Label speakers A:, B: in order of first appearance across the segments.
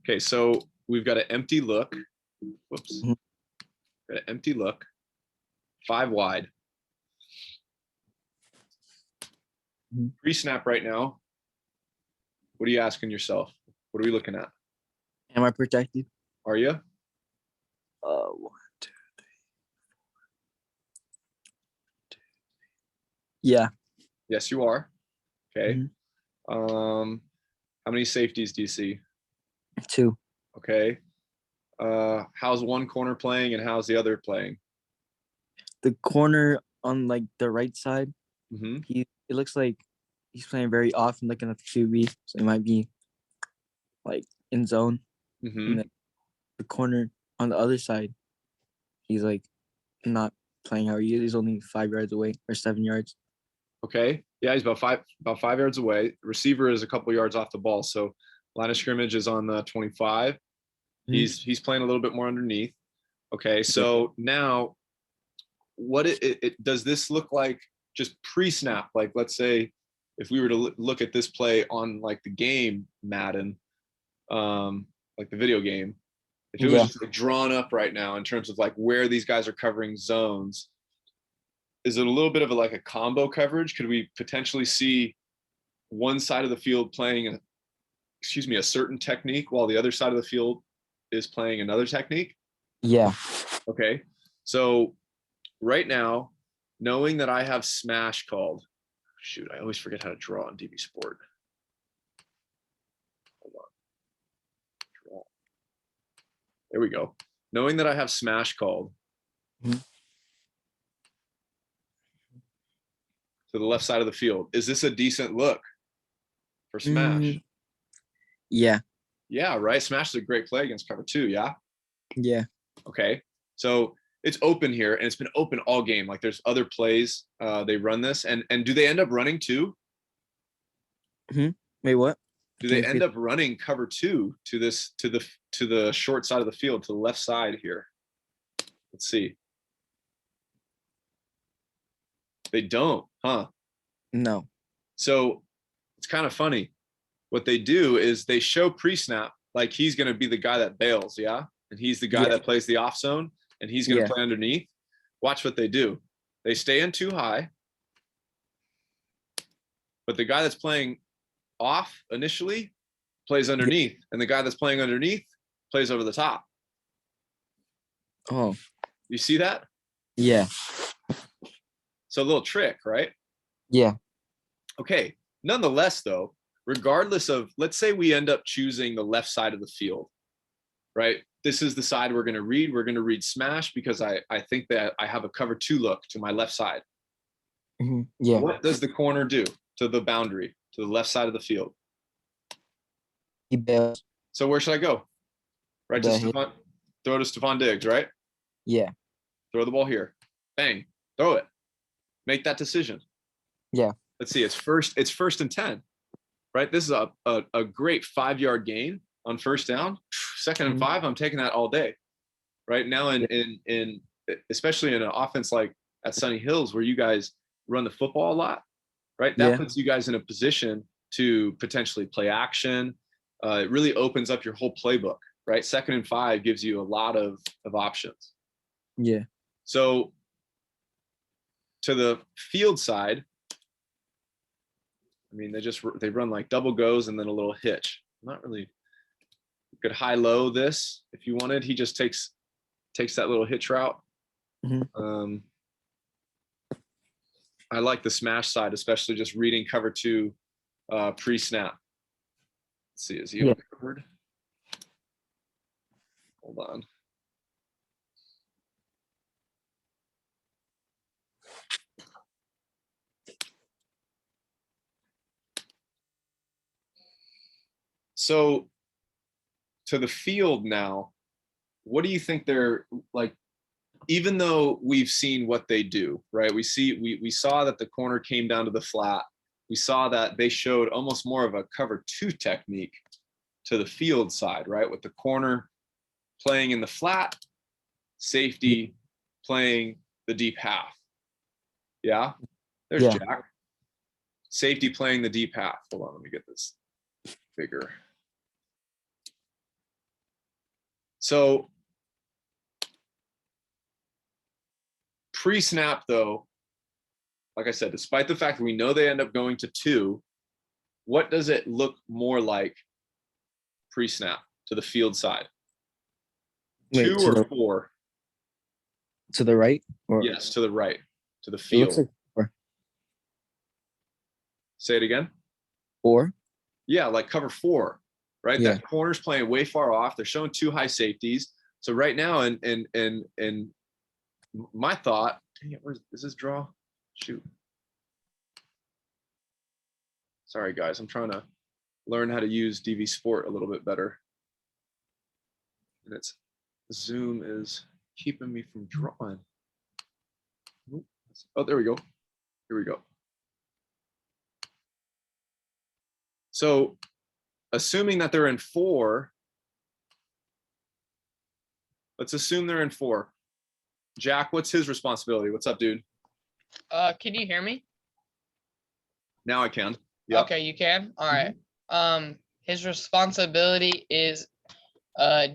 A: Okay, so we've got an empty look. Whoops.
B: Mhm.
A: Got an empty look. 5 wide.
B: Mhm.
A: Pre-snap right now. What are you asking yourself? What are we looking at?
B: Am I protected?
A: Are you?
B: 1, 2, 3. Yeah.
A: Yes, you are. Okay.
B: Mhm.
A: How many safeties do you see?
B: 2.
A: Okay. How's one corner playing and how's the other playing?
B: The corner on like the right side,
A: Mm-hmm.
B: it looks like he's playing very often looking at the QB, so he might be like in zone.
A: Mm-hmm.
B: And then the corner on the other side, he's like not playing how he is. He's only 5 yards away or 7 yards.
A: Okay. Yeah, he's about 5 yards away. The receiver is a couple yards off the ball. So line of scrimmage is on the 25. He's playing a little bit more underneath. Okay. So now what it does this look like just pre-snap? Like, let's say if we were to look at this play on like the game Madden, like the video game, if it was
B: Yeah.
A: just like drawn up right now in terms of like where these guys are covering zones, is it a little bit of like a combo coverage? Could we potentially see one side of the field playing a certain technique while the other side of the field is playing another technique?
B: Yeah.
A: Okay. So right now, knowing that I have smash called, shoot, I always forget how to draw on DB Sport. Hold on. Draw. There we go. Knowing that I have smash called
B: Mhm.
A: to the left side of the field, is this a decent look for smash?
B: Yeah.
A: Yeah, right. Smash is a great play against cover 2. Yeah.
B: Yeah.
A: Okay. So it's open here and it's been open all game. Like there's other plays. They run this and do they end up running too?
B: Wait, what?
A: Do
B: Can
A: they
B: you
A: end
B: repeat?
A: up running cover 2 to the short side of the field, to the left side here? Let's see. They don't, huh?
B: No.
A: So it's kind of funny. What they do is they show pre-snap like he's going to be the guy that bails, yeah? And he's the guy
B: Yeah.
A: that plays the off zone and he's going to
B: Yeah.
A: play underneath. Watch what they do. They stay in too high, but the guy that's playing off initially plays underneath, and the guy that's playing underneath plays over the top.
B: Oh.
A: You see that?
B: Yeah.
A: So a little trick, right?
B: Yeah.
A: Okay. Nonetheless, though, regardless of, let's say we end up choosing the left side of the field, right? This is the side we're going to read. We're going to read smash because I think that I have a cover 2 look to my left side.
B: Yeah.
A: What does the corner do to the boundary, to the left side of the field?
B: He bails.
A: So where should I go? Right to Stephon, throw to Stephon Diggs, right?
B: Yeah.
A: Throw the ball here. Bang. Throw it. Make that decision.
B: Yeah.
A: Let's see. It's first and 10, right? This is a great 5-yard gain on first down. Second and 5, I'm taking that all day. Right now in especially in an offense like at Sunny Hills where you guys run the football a lot, right? That puts you guys in a position to potentially play action. It really opens up your whole playbook, right? Second and 5 gives you a lot of options.
B: Yeah.
A: So to the field side, I mean, they run like double goes and then a little hitch. Not really. You could high-low this if you wanted. He just takes that little hitch route. I like the smash side, especially just reading cover 2 pre-snap. Let's see, is he covered? Hold on. So to the field now, what do you think they're like? Even though we've seen what they do, right? We saw that the corner came down to the flat. We saw that they showed almost more of a cover 2 technique to the field side, right? With the corner playing in the flat, safety playing the deep half. Yeah, there's Jack. Safety playing the deep half. Hold on, let me get this bigger. So pre-snap though, like I said, despite the fact that we know they end up going to 2, what does it look more like pre-snap to the field side?
B: Wait,
A: 2 or 4?
B: to the right, or
A: Yes, to the right, to the
B: it looks
A: field.
B: like 4.
A: Say it again.
B: 4.
A: Yeah, like cover 4, right?
B: Yeah.
A: That corner's playing way far off. They're showing 2 high safeties. So right now, and my thought, dang it, where's is this draw? Shoot. Sorry guys, I'm trying to learn how to use DV Sport a little bit better. And it's Zoom is keeping me from drawing. Oh, there we go. Here we go. So assuming that they're in 4, let's assume they're in 4. Jack, what's his responsibility? What's up, dude?
C: Can you hear me?
A: Now I can. Yep.
C: Okay, you can. All right. His responsibility is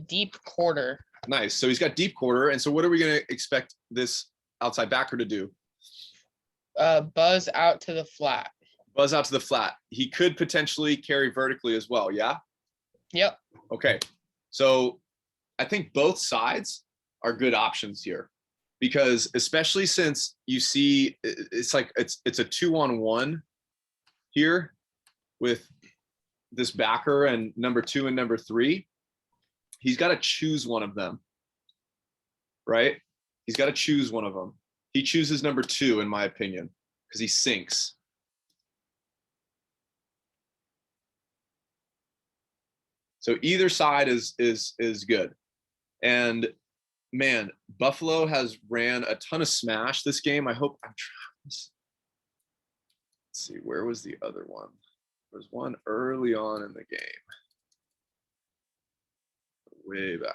C: deep quarter.
A: Nice. So he's got deep quarter. And so what are we going to expect this outside backer to do?
C: Buzz out to the flat.
A: Buzz out to the flat. He could potentially carry vertically as well. Yeah.
C: Yep.
A: Okay. So I think both sides are good options here, because especially since you see it's like it's a 2-on-1 here with this backer and number 2 and number 3. He's got to choose one of them, right? He's got to choose one of them. He chooses number 2, in my opinion, because he sinks. So either side is good. And man, Buffalo has ran a ton of smash this game. I hope I'm trying. Let's see, where was the other one? There was one early on in the game. Way back.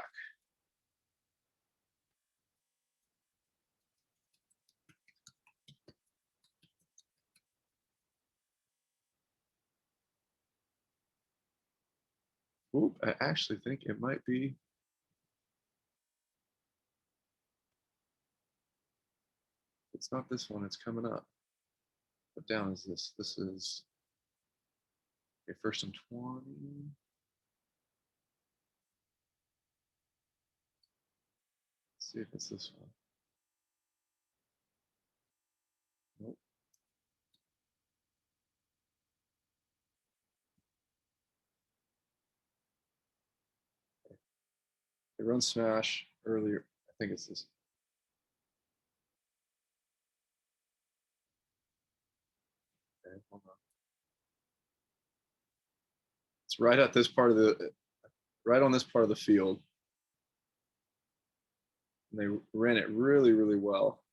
A: Ooh, I actually think it might be. It's not this one, it's coming up. What down is this? This is okay, 1st and 20. Let's see if it's this one. Nope. They run smash earlier. I think it's this. Okay, hold on. It's right at this part of the, right on this part of the field. And they ran it really, really well.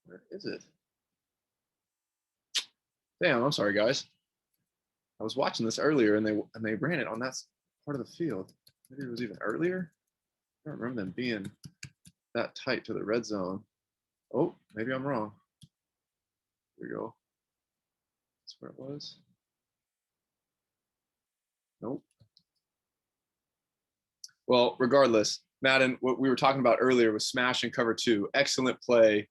A: Where is it? Damn, I'm sorry, guys. I was watching this earlier, and they ran it on that part of the field. Maybe it was even earlier. I don't remember them being that tight to the red zone. Oh, maybe I'm wrong. Here we go. That's where it was. Nope. Well, regardless, Madden, what we were talking about earlier was smash and cover 2. Excellent play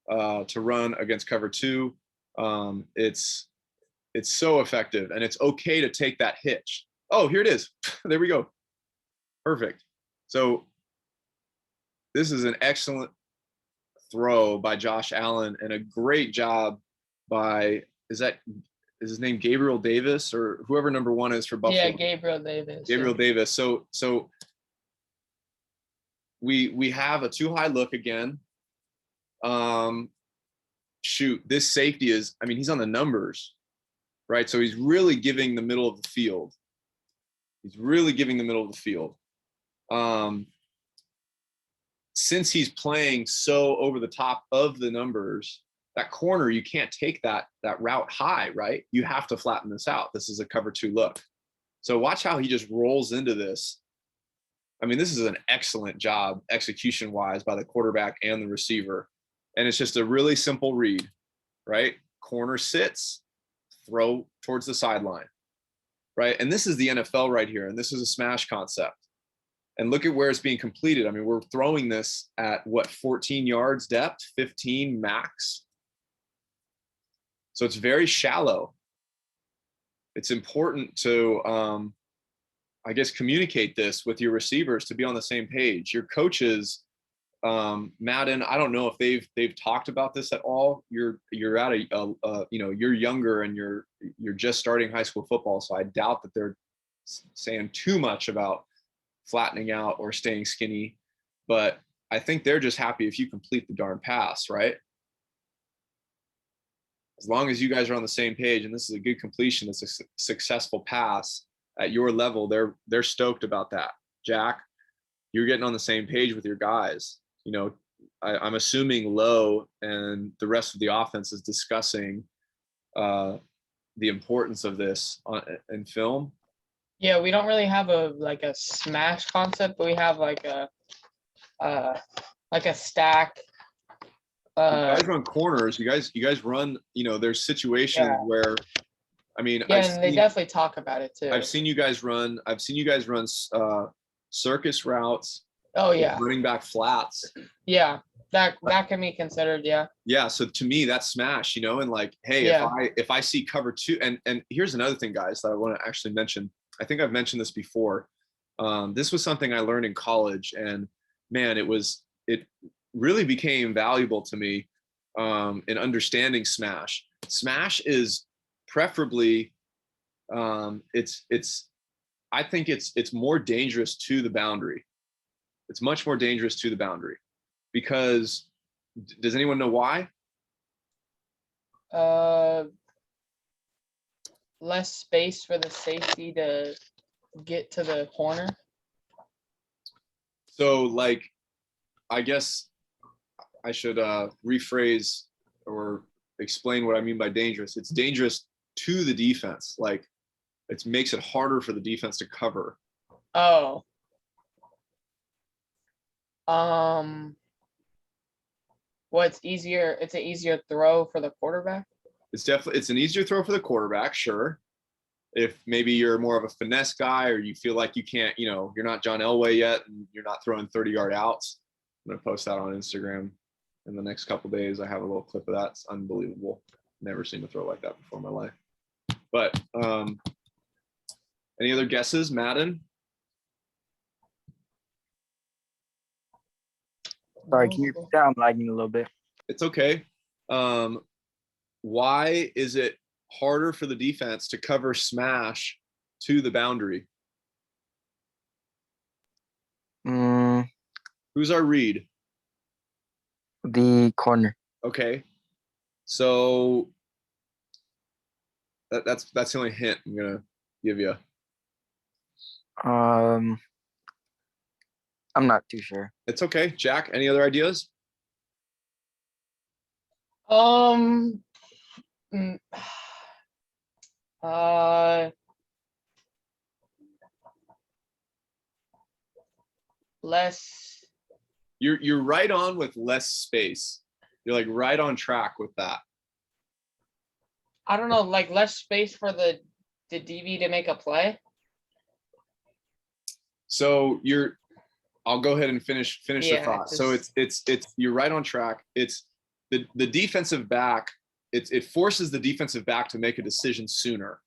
A: to run against cover 2. It's so effective, and it's okay to take that hitch. Oh, here it is. There we go. Perfect. So this is an excellent throw by Josh Allen, and a great job by, is his name Gabriel Davis, or whoever number 1 is for Buffalo?
C: Yeah, Gabriel Davis.
A: Gabriel Davis. So we have a too high look again. Shoot, this safety is, I mean, he's on the numbers, right? So he's really giving the middle of the field. He's really giving the middle of the field. Since he's playing so over the top of the numbers, that corner, you can't take that route high, right? You have to flatten this out. This is a cover 2 look. So watch how he just rolls into this. I mean, this is an excellent job execution-wise by the quarterback and the receiver. And it's just a really simple read, right? Corner sits, throw towards the sideline, right? And this is the NFL right here, and this is a smash concept. And look at where it's being completed. I mean, we're throwing this at what, 14 yards depth, 15 max. So it's very shallow. It's important to, I guess, communicate this with your receivers to be on the same page. Your coaches, Madden, I don't know if they've talked about this at all. You're at you're younger and you're just starting high school football, so I doubt that they're saying too much about flattening out or staying skinny, but I think they're just happy if you complete the darn pass, right? As long as you guys are on the same page and this is a good completion, it's a successful pass at your level, they're stoked about that. Jack, you're getting on the same page with your guys. You know, I'm assuming Lowe and the rest of the offense is discussing the importance of this in film.
C: Yeah, we don't really have a smash concept, but we have like a stack.
A: You guys run corners. You guys run. You know, there's situations where, I mean,
C: yeah, and they definitely talk about it too.
A: I've seen you guys run circus routes.
C: Oh yeah,
A: running back flats.
C: Yeah, that can be considered. Yeah.
A: Yeah. So to me, that's smash. You know, and like, hey, if I see cover two, and here's another thing, guys, that I want to actually mention. I think I've mentioned this before. This was something I learned in college, and man, it really became valuable to me in understanding smash. Smash is preferably, I think it's more dangerous to the boundary. It's much more dangerous to the boundary because, does anyone know why?
C: Less space for the safety to get to the corner.
A: So, like, I guess I should rephrase or explain what I mean by dangerous. It's dangerous to the defense. Like, it makes it harder for the defense to cover.
C: Oh. What's easier? It's an easier throw for the quarterback.
A: It's an easier throw for the quarterback, sure. If maybe you're more of a finesse guy or you feel like you can't, you're not John Elway yet and you're not throwing 30-yard outs. I'm going to post that on Instagram in the next couple of days. I have a little clip of that. It's unbelievable. Never seen a throw like that before in my life. But any other guesses, Madden?
B: Sorry, can you repeat that? I'm lagging a little bit.
A: It's okay. Why is it harder for the defense to cover smash to the boundary? Who's our read?
B: The corner.
A: Okay. So that's the only hint I'm gonna give you.
B: I'm not too sure.
A: It's okay. Jack, any other ideas?
C: Less.
A: You're right on with less space. You're like right on track with that.
C: I don't know, like less space for the DB to make a play.
A: So I'll go ahead and finish the thought. So it's you're right on track. It's the defensive back. It forces the defensive back to make a decision sooner.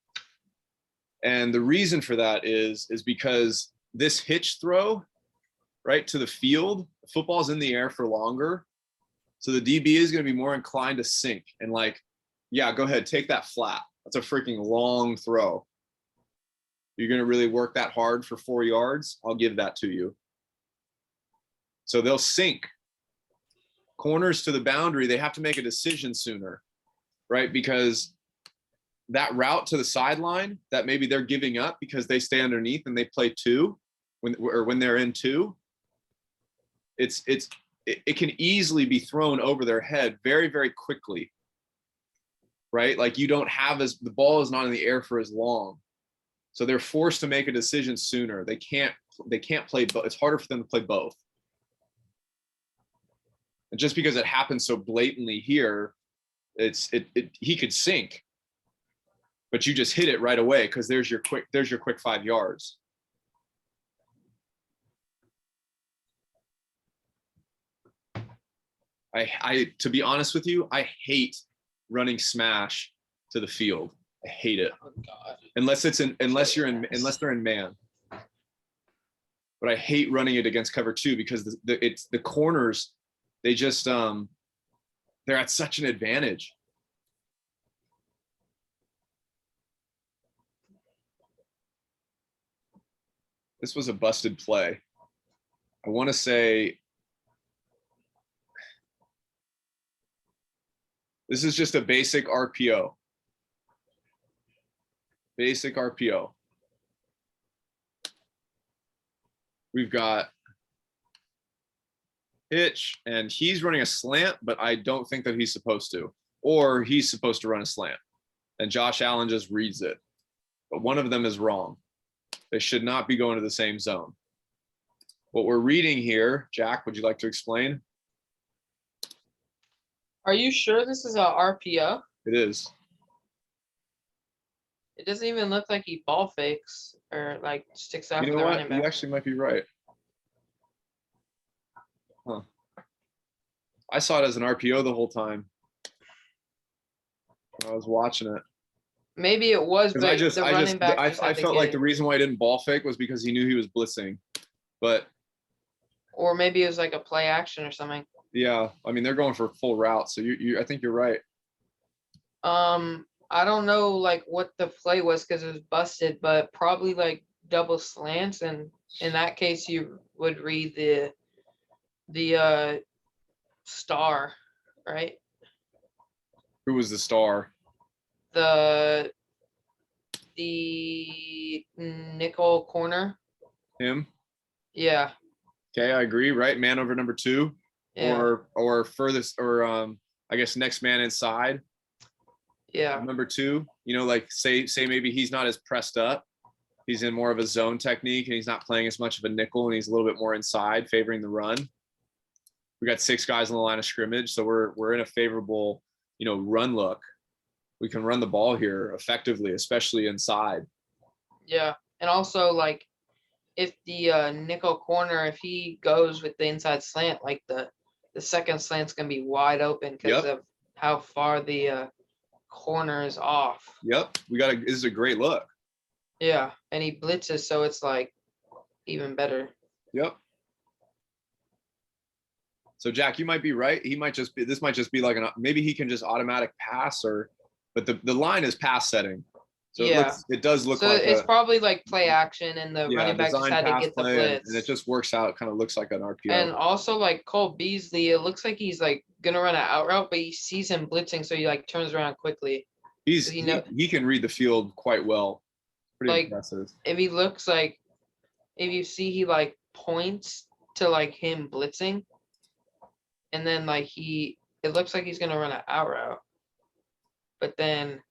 A: And the reason for that is because this hitch throw, right, to the field, football's in the air for longer. So the DB is going to be more inclined to sink and like, yeah, go ahead, take that flat. That's a freaking long throw. You're going to really work that hard for 4 yards? I'll give that to you. So they'll sink. Corners to the boundary, they have to make a decision sooner, right? Because that route to the sideline that maybe they're giving up because they stay underneath and they play two when they're in two, it can easily be thrown over their head very, very quickly, right? Like you don't have the ball is not in the air for as long. So they're forced to make a decision sooner. They can't play both. It's harder for them to play both. And just because it happens so blatantly here, he could sink, but you just hit it right away because there's your quick 5 yards. To be honest with you, I hate running smash to the field. I hate it.
C: Oh God.
A: Unless they're in man. But I hate running it against cover 2 because it's the corners, they just they're at such an advantage. This was a busted play. I want to say this is just a basic RPO. Basic RPO. We've got hitch, and he's running a slant, but I don't think that he's supposed to, or he's supposed to run a slant. And Josh Allen just reads it. But one of them is wrong. They should not be going to the same zone. What we're reading here, Jack, would you like to explain?
C: Are you sure this is a RPO?
A: It is.
C: It doesn't even look like he ball fakes or like sticks out
A: You
C: for
A: know
C: the
A: what?
C: running
A: You
C: back.
A: actually might be right. Huh. I saw it as an RPO the whole time. I was watching it.
C: Maybe it was,
A: Because
C: but the running back just
A: I
C: had to
A: felt
C: get
A: like
C: it.
A: the reason why I didn't ball fake was because he knew he was blitzing. But
C: Or maybe it was like a play action or something.
A: yeah, I mean, they're going for full route. So I think you're right.
C: I don't know like what the play was because it was busted, but probably like double slants, and in that case you would read the star, right?
A: Who was the star?
C: The nickel corner.
A: Him?
C: Yeah.
A: Okay, I agree. Right, man over number 2,
C: Yeah.
A: or furthest, or I guess next man inside.
C: Yeah.
A: Number 2. You know, like say maybe he's not as pressed up. He's in more of a zone technique, and he's not playing as much of a nickel, and he's a little bit more inside, favoring the run. We got 6 guys on the line of scrimmage, so we're in a favorable, run look. We can run the ball here effectively, especially inside.
C: Yeah. And also like if the nickel corner, if he goes with the inside slant, like the second slant's gonna be wide open because
A: Yep.
C: of how far the corner is off.
A: Yep, this is a great look.
C: Yeah, and he blitzes, so it's like even better.
A: Yep. So Jack, you might be right. This might just be like maybe he can just automatic pass, but the line is pass setting. So
C: Yeah.
A: it does look
C: So
A: like
C: it's probably like play action, and the running back just
A: design
C: had to
A: pass
C: get the
A: play,
C: blitz.
A: and it just works out. Kind of looks like an RPO.
C: And also like Cole Beasley, it looks like he's like gonna run an out route, but he sees him blitzing, so he like turns around quickly.
A: he can read the field quite well. Pretty
C: Like,
A: impressive.
C: If he looks like, if you see he like points to like him blitzing, and then like it looks like he's gonna run an out route, but then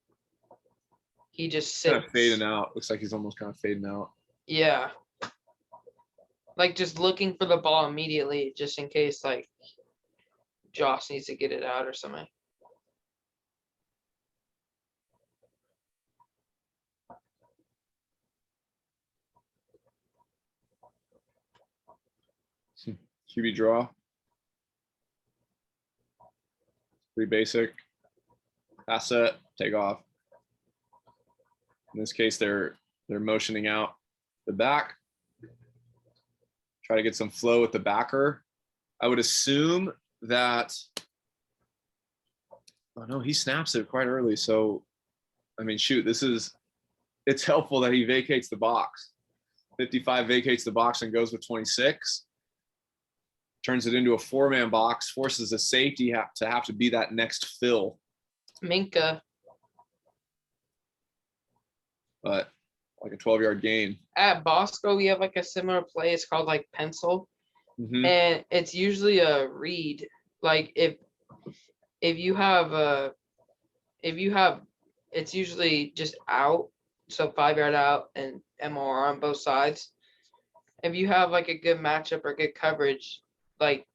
C: he just sits.
A: Kind of fading out. Looks like he's almost kind of fading out.
C: Yeah. Like just looking for the ball immediately, just in case like Josh needs to get it out or something.
A: QB draw. Pretty basic. Pass set, take off. In this case, they're motioning out the back. Try to get some flow with the backer. I would assume that. Oh no, he snaps it quite early. So, I mean, shoot, it's helpful that he vacates the box. 55 vacates the box and goes with 26. Turns it into a 4-man box, forces a safety to have to be that next fill.
C: Minka.
A: But like a 12-yard gain.
C: At Bosco, we have like a similar play. It's called like pencil.
A: Mm-hmm.
C: And it's usually a read. Like if you have it's usually just out, so 5-yard out and MOR on both sides. If you have like a good matchup or good coverage, like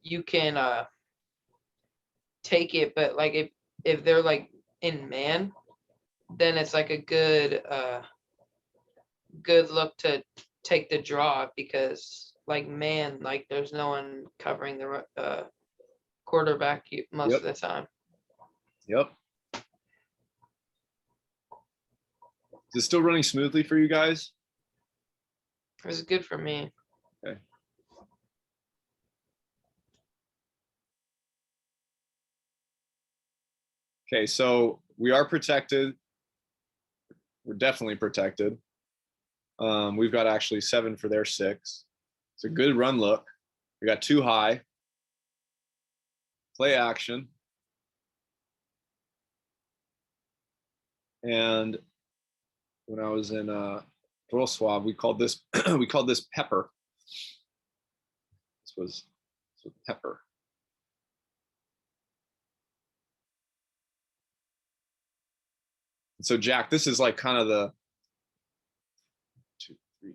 C: you can take it, but like if they're like in man, then it's like a good look to take the draw, because like man, like there's no one covering the quarterback most of
A: Yep.
C: the time.
A: Yep. Is it still running smoothly for you guys?
C: It was good for me.
A: Okay, so we are protected. We're definitely protected. We've got actually 7 for their 6. It's a good run look. We got 2 high. Play action. And when I was in Wrocław, we called this we called this pepper. This was pepper. So Jack, this is like kind of the 2, 3.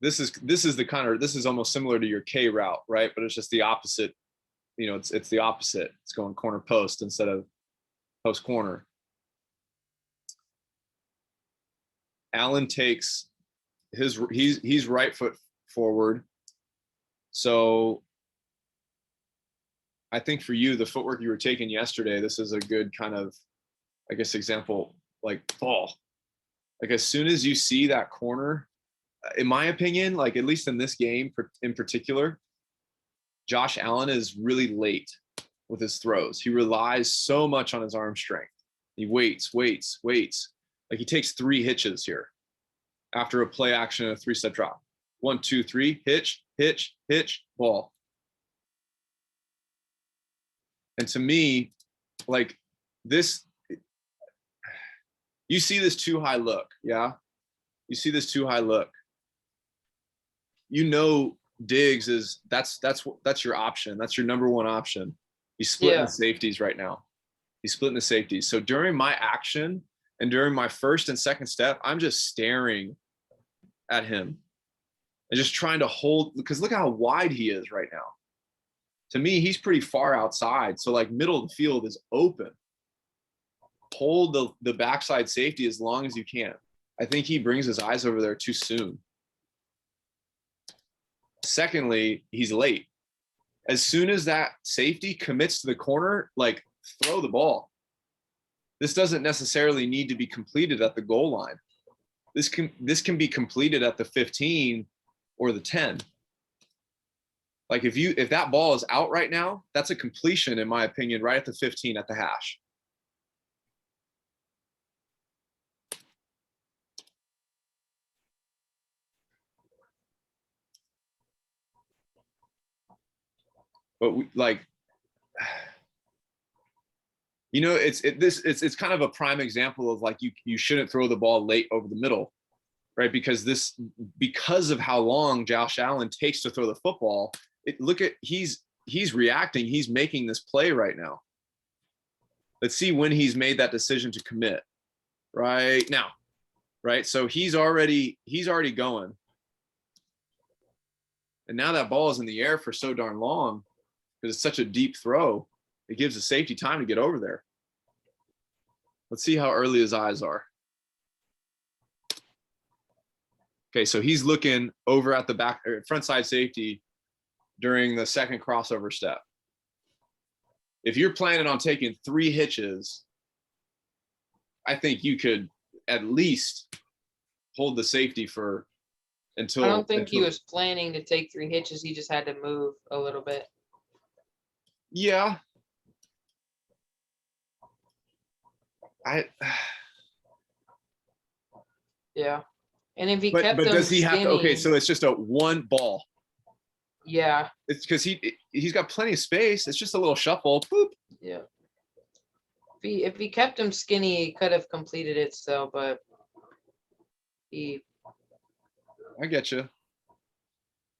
A: This is the kind of, this is almost similar to your K route, right? But it's just the opposite. You know, it's the opposite. It's going corner post instead of post corner. Allen takes he's right foot forward. So I think for you, the footwork you were taking yesterday, this is a good kind of, I guess, example, like ball. Like as soon as you see that corner, in my opinion, like at least in this game in particular, Josh Allen is really late with his throws. He relies so much on his arm strength. He waits. Like he takes 3 hitches here after a play action and a 3-step drop. 1, 2, 3, hitch, ball. And to me, like this, you see this too high look, yeah? You see this too high look. You know Diggs is that's your option. That's your number 1 option. He's splitting the safeties right now. He's splitting the safeties. So during my action and during my first and second step, I'm just staring at him and just trying to hold, because look how wide he is right now. To me, he's pretty far outside. So like middle of the field is open. Hold the backside safety as long as you can. I think he brings his eyes over there too soon. Secondly, he's late. As soon as that safety commits to the corner, like throw the ball. This doesn't necessarily need to be completed at the goal line. This can be completed at the 15 or the 10. Like if that ball is out right now, that's a completion, in my opinion, right at the 15 at the hash. But you know, it's kind of a prime example of like you shouldn't throw the ball late over the middle, right? Because of how long Josh Allen takes to throw the football. Look at he's reacting. He's making this play right now. Let's see when he's made that decision to commit. Right now, right? So he's already going. And now that ball is in the air for so darn long because it's such a deep throw. It gives the safety time to get over there. Let's see how early his eyes are. Okay, so he's looking over at the back front side safety during the second crossover step. If you're planning on taking 3 hitches, I think you could at least hold the safety for until.
C: I don't think he was planning to take 3 hitches. He just had to move a little bit.
A: Yeah.
C: Yeah. And if he
A: but
C: kept them
A: does he
C: skinny,
A: have to? Okay, so it's just a 1 ball.
C: Yeah.
A: It's because he's got plenty of space. It's just a little shuffle. Boop.
C: Yeah. If he kept him skinny, he could have completed it still, but
A: I get you.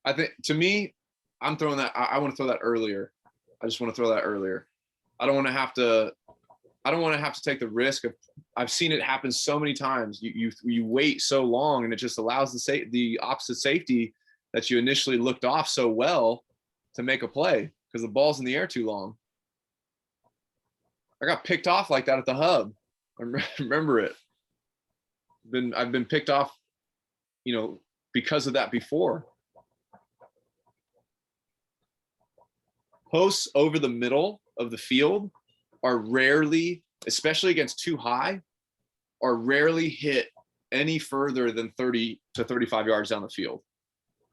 A: I think to me, I'm throwing that. I want to throw that earlier. I just want to throw that earlier. I don't want to have to take the risk of. I've seen it happen so many times. You wait so long, and it just allows the opposite safety that you initially looked off so well to make a play because the ball's in the air too long. I got picked off like that at the hub. I remember it. I've been picked off, you know, because of that before. posts over the middle of the field are rarely, especially against too high, are rarely hit any further than 30 to 35 yards down the field.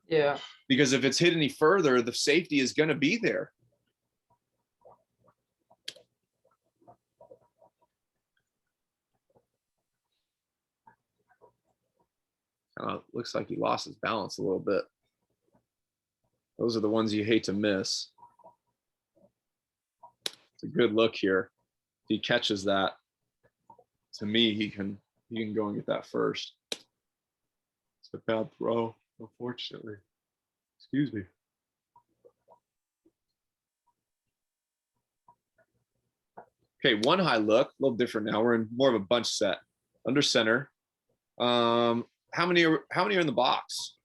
C: Yeah.
A: Because if it's hit any further, the safety is going to be there. Looks like he lost his balance a little bit. Those are the ones you hate to miss. It's a good look here. If he catches that, to me, he can go and get that first. It's a bad throw, unfortunately. Excuse me. Okay, one high look, a little different now. We're in more of a bunch set. Under center. How many are in the box?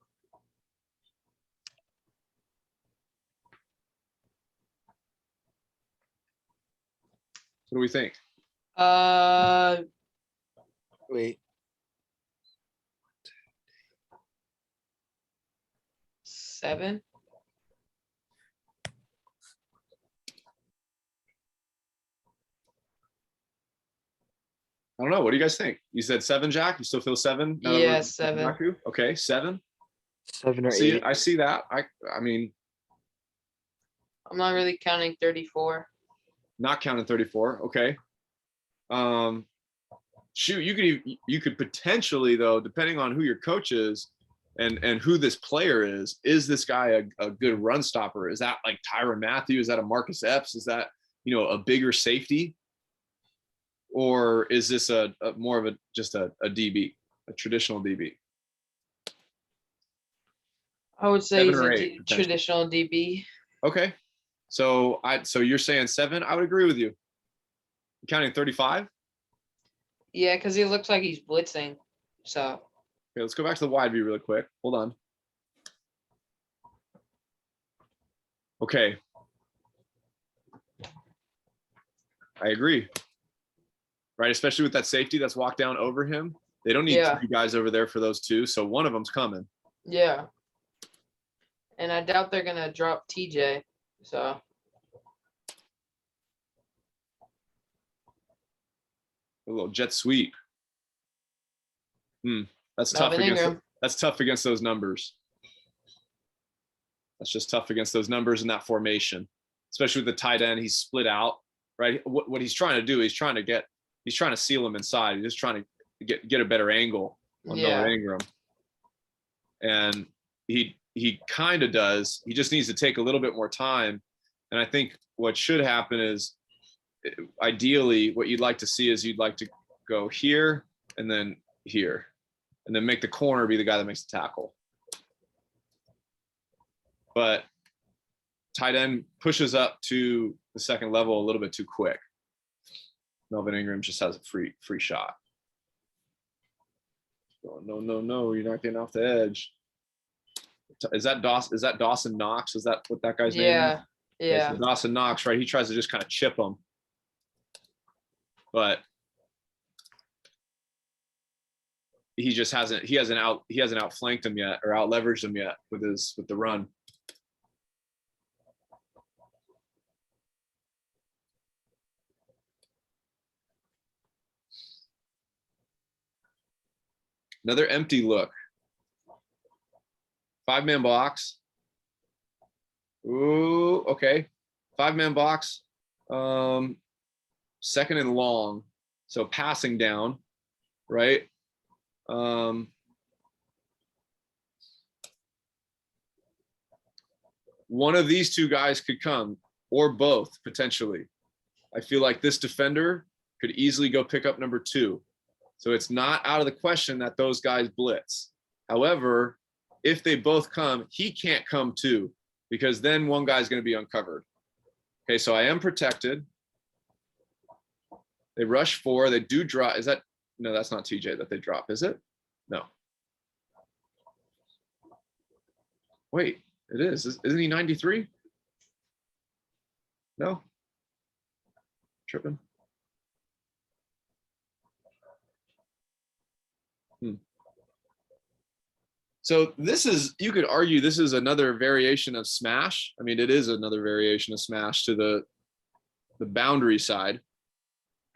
A: What do we think?
B: Wait.
C: 7.
A: I don't know. What do you guys think? You said 7, Jack. You still feel 7? now that
C: Yeah,
A: we're
C: 7.
A: back to? Okay, 7.
B: 7 or
A: See,
B: 8.
A: I see that. I mean,
C: I'm not really counting 34.
A: not counting 34. Okay. Shoot, you could potentially, though, depending on who your coach is and who this player is this guy a good run stopper? Is that like Tyrann Mathieu? Is that a Marcus Epps? Is that, a bigger safety? Or is this a more of a just a DB, a traditional DB?
C: I would say
A: 7
C: he's
A: or
C: a
A: 8, potentially.
C: traditional DB.
A: Okay. So you're saying 7? I would agree with you. Counting 35?
C: Yeah, because he looks like he's blitzing. So
A: Okay, let's go back to the wide view really quick. Hold on. Okay. I agree. Right, especially with that safety that's walked down over him. They don't need
C: Yeah.
A: 3 guys over there for those 2, so one of them's coming.
C: yeah. And I doubt they're gonna drop TJ. So
A: A little jet sweep. That's tough
C: Melvin
A: against.
C: Ingram.
A: That's tough against those numbers. That's just tough against those numbers in that formation, especially with the tight end. He's split out, right? What he's trying to do, he's trying to seal him inside. He's just trying to get a better angle on Melvin Ingram, and he kind of does. He just needs to take a little bit more time. And I think what should happen is, ideally, what you'd like to see is you'd like to go here and then here, and then make the corner be the guy that makes the tackle. But tight end pushes up to the second level a little bit too quick. Melvin Ingram just has a free shot. Oh, no, you're not getting off the edge. Is that Dawson Knox? Is that what that guy's name is?
C: Yeah.
A: So Dawson Knox, right? He tries to just kind of chip him. But he hasn't outflanked him yet or out leveraged him yet with the run. Another empty look. 5-man box. Ooh, okay. 5-man box. Second and long. So passing down, right? One of these 2 guys could come, or both potentially. I feel like this defender could easily go pick up number 2. So it's not out of the question that those guys blitz. However, if they both come, he can't come too, because then one guy's going to be uncovered. Okay, so I am protected. They rush 4. They do drop. No, that's not TJ that they drop, is it? No. Wait, it is. Isn't he 93? No. Tripping. So this is, you could argue this is another variation of smash. I mean, it is another variation of smash to the boundary side.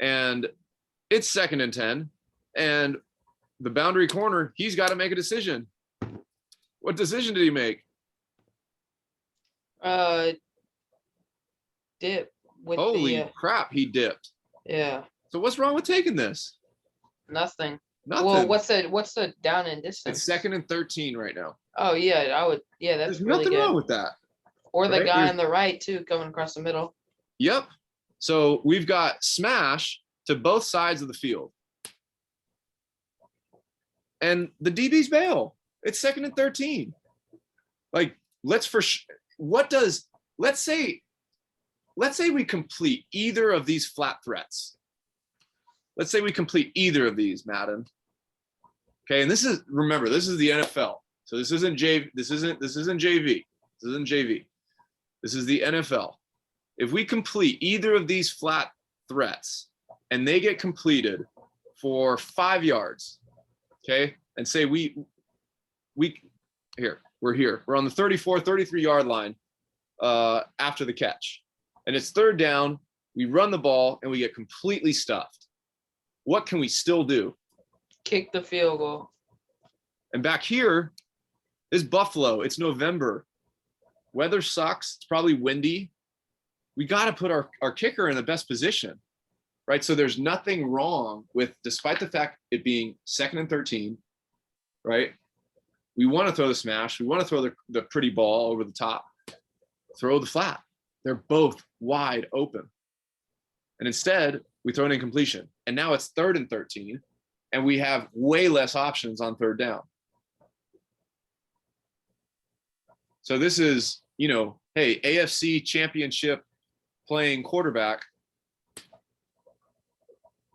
A: And it's 2nd and 10. And the boundary corner, he's got to make a decision. What decision did he make?
C: Dip with
A: Holy
C: the
A: crap, he dipped.
C: yeah,
A: So what's wrong with taking this?
C: nothing.
A: Nothing.
C: Well, what's the down and
A: It's
C: distance?
A: 2nd and 13 right now.
C: Oh yeah, I would. Yeah, that's
A: There's
C: really
A: nothing
C: good.
A: wrong with that.
C: Or the
A: right?
C: guy
A: You're-
C: on the right too, coming across the middle.
A: Yep. So we've got smash to both sides of the field. And the DBs bail. It's 2nd and 13. Like, let's say we complete either of these flat threats. Let's say we complete either of these, Madden. Okay, and remember, this is the NFL. So this isn't JV. This isn't JV. This isn't JV. This is the NFL. If we complete either of these flat threats and they get completed for 5 yards, okay, and say we're on the 34, 33 yard line after the catch, and it's 3rd down, we run the ball and we get completely stuffed. What can we still do?
C: Kick the field goal.
A: And back here is Buffalo. It's November. Weather sucks. It's probably windy. We got to put our kicker in the best position, right? So there's nothing wrong with, despite the fact it being 2nd and 13, right? We want to throw the smash. We want to throw the pretty ball over the top. Throw the flat. They're both wide open. And instead, we throw an incompletion. And now it's 3rd and 13, and we have way less options on 3rd down. So this is, hey, AFC championship playing quarterback,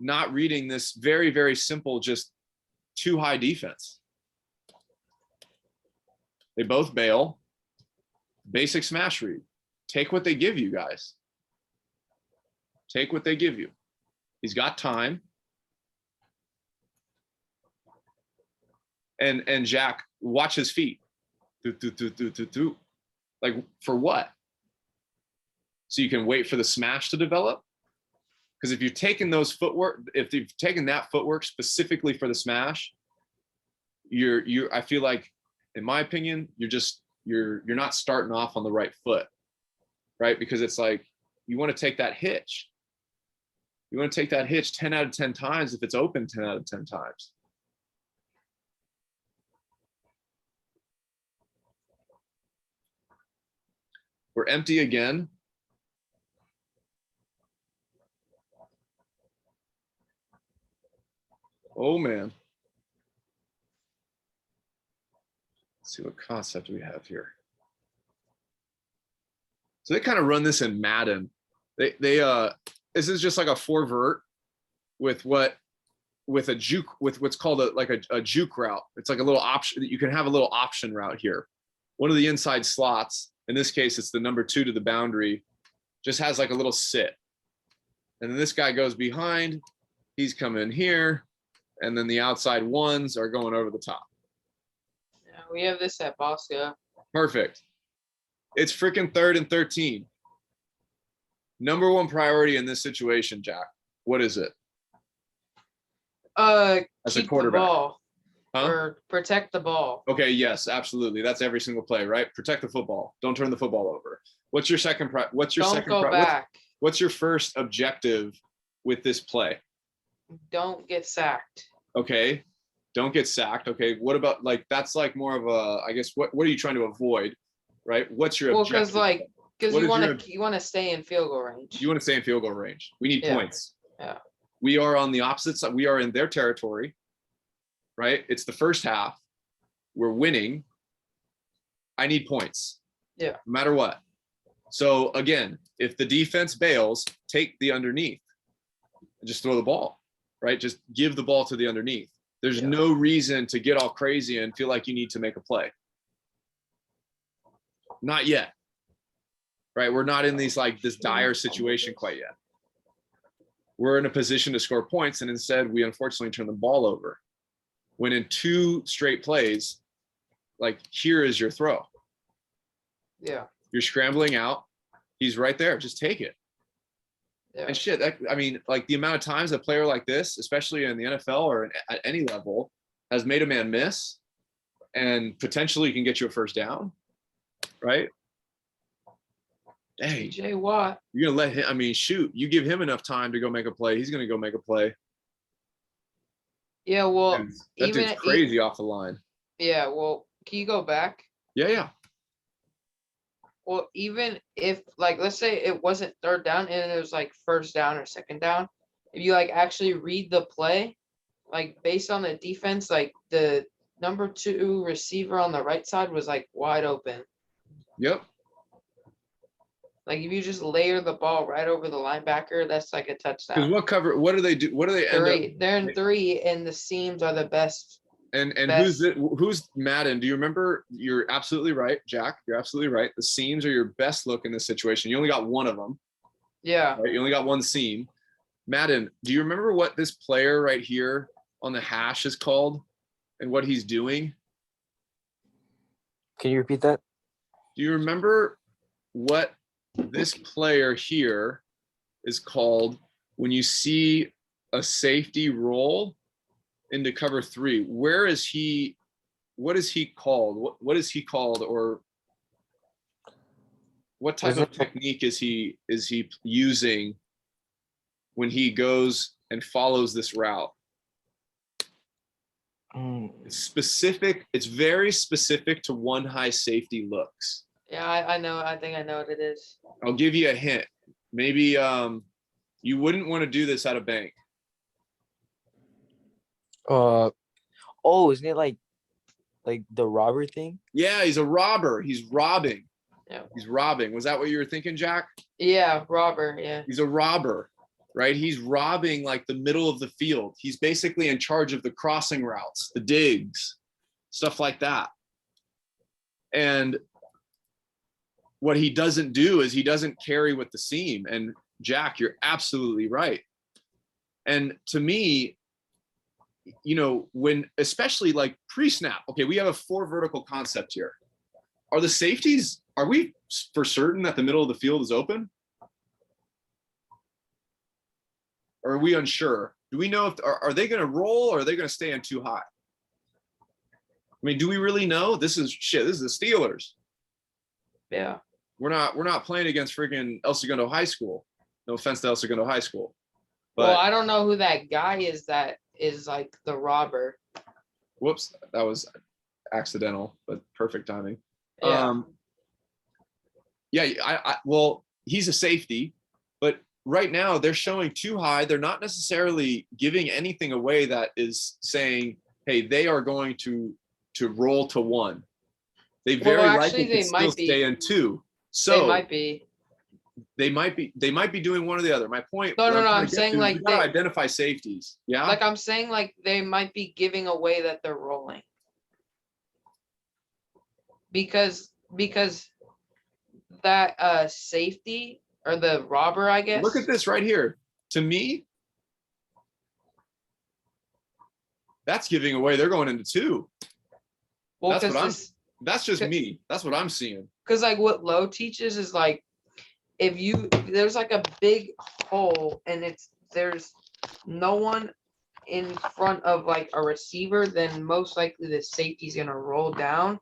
A: not reading this very, very simple, just too high defense. They both bail. Basic smash read. Take what they give you, guys. Take what they give you. He's got time. And Jack, watch his feet. Like, for what? So you can wait for the smash to develop? Because if you've taken if you've taken that footwork specifically for the smash, I feel like, in my opinion, you're not starting off on the right foot, right? Because it's like, you want to take that hitch. You want to take that hitch 10 out of 10 times if it's open 10 out of 10 times. We're empty again. Oh, man. Let's see, what concept we have here. So they kind of run this in Madden. This is just like a 4-vert with a juke, with what's called a juke route. It's like a little option. You can have a little option route here. One of the inside slots, in this case, it's the number 2 to the boundary, just has like a little sit. And then this guy goes behind, he's coming here, and then the outside ones are going over the top.
C: Yeah, we have this at Bosco.
A: Perfect. It's freaking 3rd and 13. Number 1 priority in this situation, Jack. What is it? As a
C: Keep
A: quarterback.
C: the ball.
A: Huh?
C: Or protect the ball.
A: Okay, yes, absolutely. That's every single play, right? Protect the football. Don't turn the football over. What's your second
C: Don't go back.
A: What's your first objective with this play?
C: Don't get sacked.
A: Okay. Don't get sacked. Okay. What about, like, that's like more of a, I guess, what are you trying to avoid? Right? What's your
C: Well,
A: objective?
C: because
A: What
C: you
A: is
C: want
A: your-
C: to want to stay in field goal range.
A: You want to stay in field goal range. We need
C: Yeah.
A: points.
C: Yeah.
A: We are on the opposite side. We are in their territory, right? It's the first half. We're winning. I need points.
C: Yeah.
A: No matter what. So again, if the defense bails, take the underneath and just throw the ball, right? Just give the ball to the underneath. There's
C: Yeah.
A: no reason to get all crazy and feel like you need to make a play. Not yet. Right? We're not in this dire situation quite yet. We're in a position to score points, and instead we unfortunately turn the ball over. When in 2 straight plays, like, here is your throw.
C: Yeah.
A: You're scrambling out. He's right there. Just take it.
C: Yeah.
A: And shit, I mean, like the amount of times a player like this, especially in the NFL or at any level, has made a man miss and potentially can get you a first down, right? Hey,
C: TJ Watt.
A: you're gonna let him. I mean, shoot, you give him enough time to go make a play, he's gonna go make a play.
C: Yeah, well,
A: And that
C: even
A: dude's crazy off the line.
C: yeah, well, can you go back?
A: Yeah.
C: Well, even if like let's say it wasn't third down and it was like first down or second down, if you like actually read the play, like based on the defense, like the number 2 receiver on the right side was like wide open.
A: Yep.
C: Like if you just layer the ball right over the linebacker, that's like a
A: Because
C: touchdown.
A: what do they do? What do they end up?
C: 3. They're in 3 and the seams are the best.
A: And
C: Best.
A: who's Madden? Do you remember? You're absolutely right, Jack. You're absolutely right. The seams are your best look in this situation. You only got one of them,
C: Yeah.
A: right? You only got one seam. Madden, do you remember what this player right here on the hash is called and what he's doing?
B: Can you repeat that?
A: Do you remember what this player here is called when you see a safety roll into cover 3? Where is he? What is he called? What is he called? Or what type of technique is he using when he goes and follows this route? It's specific. It's very specific to one high safety looks.
C: Yeah, I know. I think I know what it is.
A: I'll give you a hint. Maybe you wouldn't want to do this at a bank.
B: Isn't it like the robber thing?
A: Yeah, he's a robber. He's robbing.
C: Yeah.
A: He's robbing. Was that what you were thinking, Jack?
C: Yeah, robber. Yeah.
A: He's a robber, right? He's robbing like the middle of the field. He's basically in charge of the crossing routes, the digs, stuff like that. And what he doesn't do is he doesn't carry with the seam. And Jack, you're absolutely right. And to me, you know, when especially like pre-snap, okay, we have a 4 vertical concept here. Are the safeties, are we for certain that the middle of the field is open? Or are we unsure? Do we know if are they going to roll or are they going to stay in too high? I mean, do we really know? This is the Steelers.
C: Yeah.
A: We're not playing against freaking El Segundo High School. No offense to El Segundo High School. But
C: Well, I don't know who that guy is that is like the robber.
A: whoops, that was accidental, but perfect timing.
C: Yeah.
A: Well, he's a safety, but right now they're showing too high. They're not necessarily giving anything away that is saying, hey, they are going to roll to 1. They very likely could still stay in 2. So
C: they might be.
A: They might be doing one or the other. My point.
C: No, I'm saying like
A: you gotta identify safeties. Yeah.
C: Like I'm saying like they might be giving away that they're rolling. Because that safety or the robber, I guess.
A: Look at this right here. To me, that's giving away. They're going into 2.
C: Well,
A: that's just me. That's what I'm seeing.
C: Because like what Lowe teaches is like if there's like a big hole and there's no one in front of like a receiver, then most likely the safety's gonna roll down.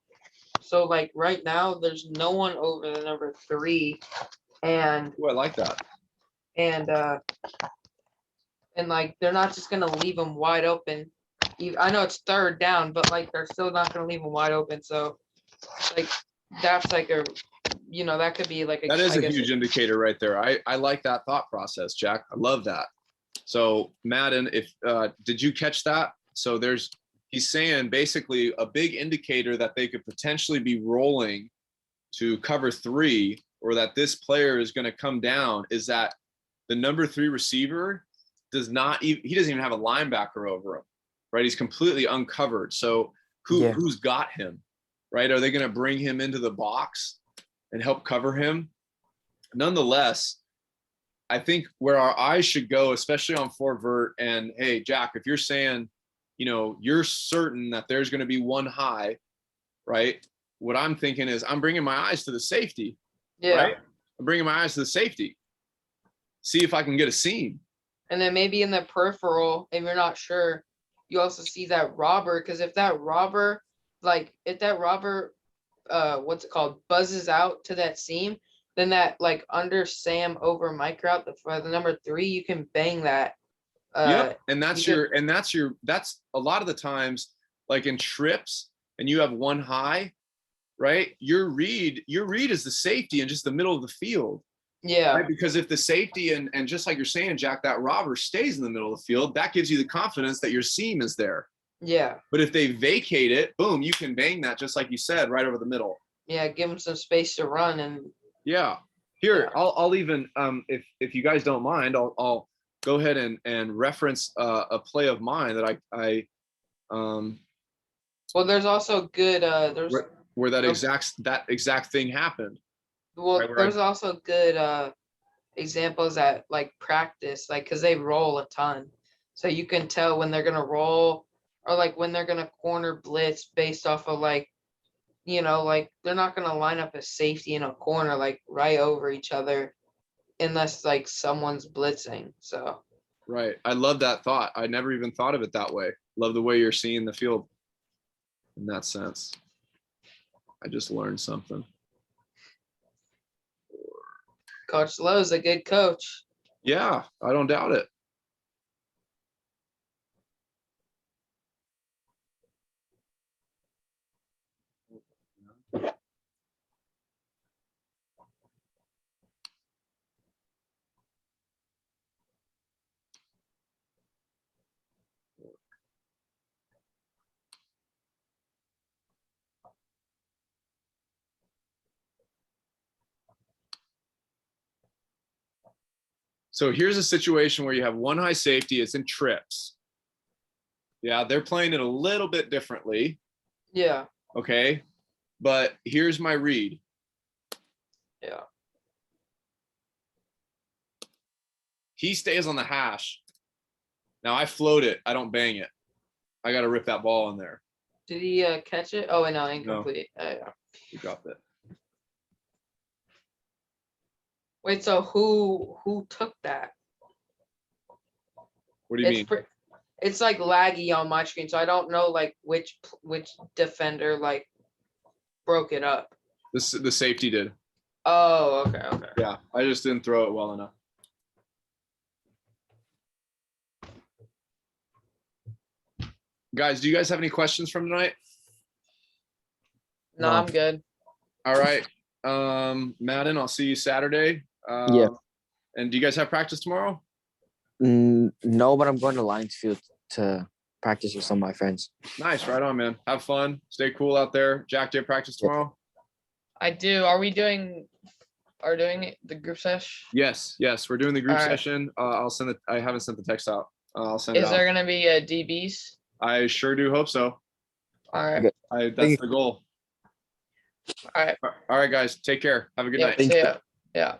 C: So like right now there's no one over the number 3 and
A: I like that.
C: And like they're not just gonna leave them wide open. I know it's third down, but like they're still not gonna leave them wide open. So like that's like that could be like
A: that is a huge indicator right there. I like that thought process, Jack. I love that. So Madden, if did you catch that? So he's saying basically a big indicator that they could potentially be rolling to cover 3 or that this player is going to come down is that the number 3 receiver he doesn't even have a linebacker over him, right? He's completely uncovered. So who's got him, right? Are they going to bring him into the box and help cover him? Nonetheless, I think where our eyes should go, especially on 4 vert, and hey, Jack, if you're saying, you're certain that there's going to be 1 high, right? What I'm thinking is I'm bringing my eyes to the safety,
C: Yeah.
A: right? I'm bringing my eyes to the safety. See if I can get a seam.
C: And then maybe in the peripheral, if you're not sure, you also see that robber. Because if that robber, what's it called, buzzes out to that seam, then that like under Sam over Mike route, for the number 3, you can bang that.
A: Yep. And that's
C: you
A: that's a lot of the times, like in trips, and you have one high, right? Your read is the safety in just the middle of the field.
C: Yeah.
A: Right? Because if the safety and just like you're saying, Jack, that robber stays in the middle of the field, that gives you the confidence that your seam is there.
C: Yeah.
A: But if they vacate it, boom, you can bang that, just like you said, right over the middle.
C: Yeah. Give them some space to run. And
A: Yeah. Here,
C: Yeah.
A: I'll even if you guys don't mind, I'll go ahead and reference a play of mine that I
C: well, there's also good.
A: where that
C: Nope.
A: exact thing happened.
C: Well,
A: Right, where
C: there's also good examples at like practice, like because they roll a ton, so you can tell when they're gonna roll or like when they're gonna corner blitz based off of like, like they're not gonna line up a safety in a corner like right over each other unless like someone's blitzing. So
A: Right. I love that thought. I never even thought of it that way. Love the way you're seeing the field in that sense. I just learned something.
C: Coach Lowe's a good coach.
A: Yeah, I don't doubt it. So here's a situation where you have one high safety, it's in trips. Yeah, they're playing it a little bit differently.
C: Yeah.
A: Okay. But here's my read.
C: Yeah.
A: He stays on the hash. Now I float it. I don't bang it. I got to rip that ball in there.
C: Did he catch it? Oh, no, incomplete. Yeah.
A: You dropped it.
C: Wait, so who took that?
A: What do you mean?
C: It's like laggy on my screen, so I don't know like which defender like broke it up.
A: The safety did.
C: Oh, okay.
A: Yeah, I just didn't throw it well enough. Guys, do you guys have any questions from tonight?
C: No,
B: No.
C: I'm good.
A: All right. Madden, I'll see you Saturday.
B: Yeah.
A: And do you guys have practice tomorrow?
B: No, but I'm going to Lions Field to practice with some of my friends.
A: Nice. Right on, man. Have fun. Stay cool out there. Jack, do you have practice tomorrow?
C: I do. Are we doing the group sesh?
A: Yes. We're doing the group
C: All right.
A: session. I'll send it. I haven't sent the text out. I'll send it
C: Is
A: out.
C: there gonna be DBs?
A: I sure do hope so.
C: All right.
A: That's the goal.
C: All right.
A: All right, guys. Take care. Have a good
C: Yeah.
A: night.
B: Thank
C: See
B: you.
C: ya. Yeah.